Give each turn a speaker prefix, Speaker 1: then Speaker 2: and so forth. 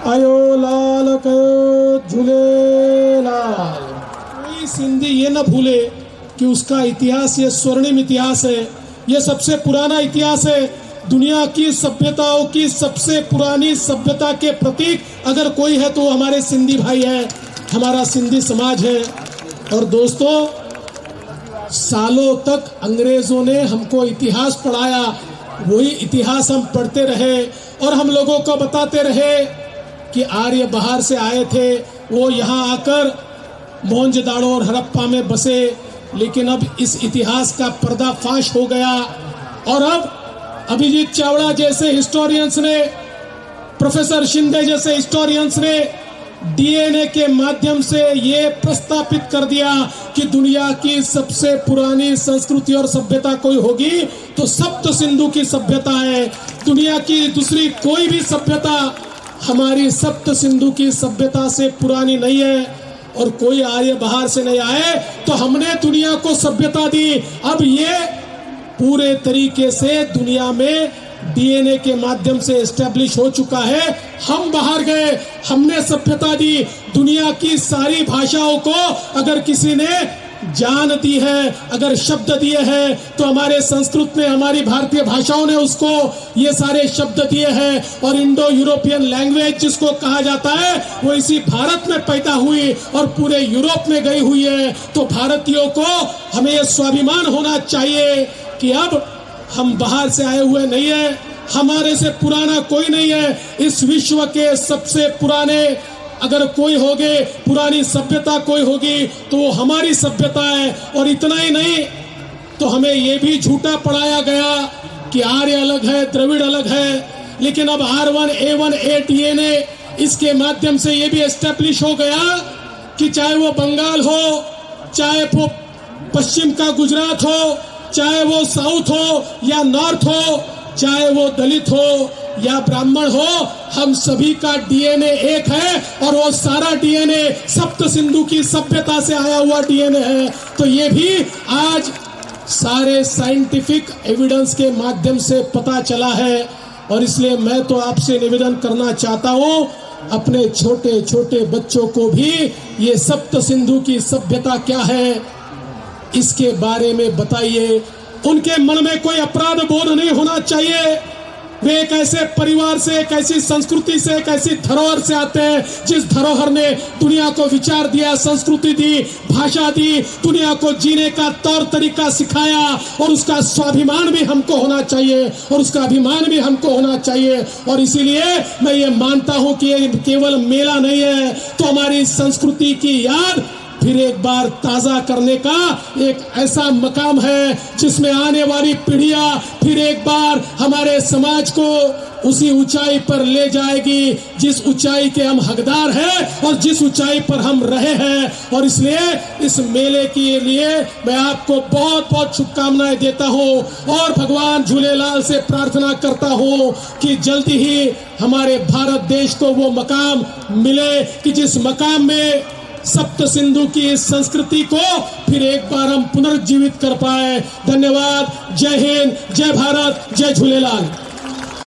Speaker 1: आयो लाल कयो झूलेलाल। कोई सिंधी ये न भूले कि उसका इतिहास ये स्वर्णिम इतिहास है, ये सबसे पुराना इतिहास है। दुनिया की सभ्यताओं की सबसे पुरानी सभ्यता के प्रतीक अगर कोई है तो हमारे सिंधी भाई है, हमारा सिंधी समाज है। और दोस्तों, सालों तक अंग्रेजों ने हमको इतिहास पढ़ाया, वही इतिहास हम पढ़ते रहे और हम लोगों को बताते रहे कि आर्य बाहर से आए थे, वो यहाँ आकर मोहनजोदड़ो और हड़प्पा में बसे। लेकिन अब इस इतिहास का पर्दाफाश हो गया और अब अभिजीत चावड़ा जैसे हिस्टोरियंस ने, प्रोफेसर शिंदे जैसे हिस्टोरियंस ने डीएनए के माध्यम से ये प्रस्तापित कर दिया कि दुनिया की सबसे पुरानी संस्कृति और सभ्यता कोई होगी तो सप्त सिंधु की सभ्यता है। दुनिया की दूसरी कोई भी सभ्यता हमारी सप्त सिंधु की सभ्यता से पुरानी नहीं है। और कोई आर्य बाहर से नहीं आए तो हमने दुनिया को सभ्यता दी। अब ये पूरे तरीके से दुनिया में डीएनए के माध्यम से एस्टेब्लिश हो चुका है। हम बाहर गए, हमने सभ्यता दी। दुनिया की सारी भाषाओं को अगर किसी ने जान दी है, अगर शब्द दिए हैं, तो हमारे संस्कृत ने, हमारी भारतीय भाषाओं ने उसको ये सारे शब्द दिए हैं। और इंडो यूरोपियन लैंग्वेज जिसको कहा जाता है वो इसी भारत में पैदा हुई और पूरे यूरोप में गई हुई है। तो भारतीयों को हमें ये स्वाभिमान होना चाहिए कि अब हम बाहर से आए हुए नहीं है, हमारे से पुराना कोई नहीं है। इस विश्व के सबसे पुराने अगर कोई होगे, पुरानी सभ्यता कोई होगी तो वो हमारी सभ्यता है। और इतना ही नहीं, तो हमें ये भी झूठा पढ़ाया गया कि आर्य अलग है, द्रविड़ अलग है। लेकिन अब R1A1A डीएनए इसके माध्यम से ये भी एस्टेब्लिश हो गया कि चाहे वो बंगाल हो, चाहे वो पश्चिम का गुजरात हो, चाहे वो साउथ हो या नॉर्थ हो, चाहे वो दलित हो या ब्राह्मण हो, हम सभी का डीएनए एक है। और वो सारा डीएनए सप्त सिंधु की सभ्यता से आया हुआ डीएनए है। तो ये भी आज सारे साइंटिफिक एविडेंस के माध्यम से पता चला है। और इसलिए मैं तो आपसे निवेदन करना चाहता हूँ, अपने छोटे छोटे बच्चों को भी ये सप्त सिंधु की सभ्यता क्या है इसके बारे में बताइए। उनके मन में कोई अपराध बोध नहीं होना चाहिए। वे एक ऐसे परिवार से, एक ऐसी संस्कृति से, एक ऐसी धरोहर से आते हैं जिस धरोहर ने दुनिया को विचार दिया, संस्कृति दी, भाषा दी, दुनिया को जीने का तौर तरीका सिखाया। और उसका स्वाभिमान भी हमको होना चाहिए और उसका अभिमान भी हमको होना चाहिए। और इसीलिए मैं ये मानता हूं कि ये केवल मेला नहीं है, तो हमारी संस्कृति की याद फिर एक बार ताजा करने का एक ऐसा मकाम है जिसमें आने वाली पीढ़ियां फिर एक बार हमारे समाज को उसी ऊंचाई पर ले जाएगी जिस ऊंचाई के हम हकदार हैं और जिस ऊंचाई पर हम रहे हैं। और इसलिए इस मेले के लिए मैं आपको बहुत बहुत शुभकामनाएं देता हूं और भगवान झूलेलाल से प्रार्थना करता हूं कि जल्दी ही हमारे भारत देश को वो मकाम मिले कि जिस मकाम में सप्त सिंधु की इस संस्कृति को फिर एक बार हम पुनर्जीवित कर पाए। धन्यवाद। जय हिंद, जय भारत, जय झूलेलाल।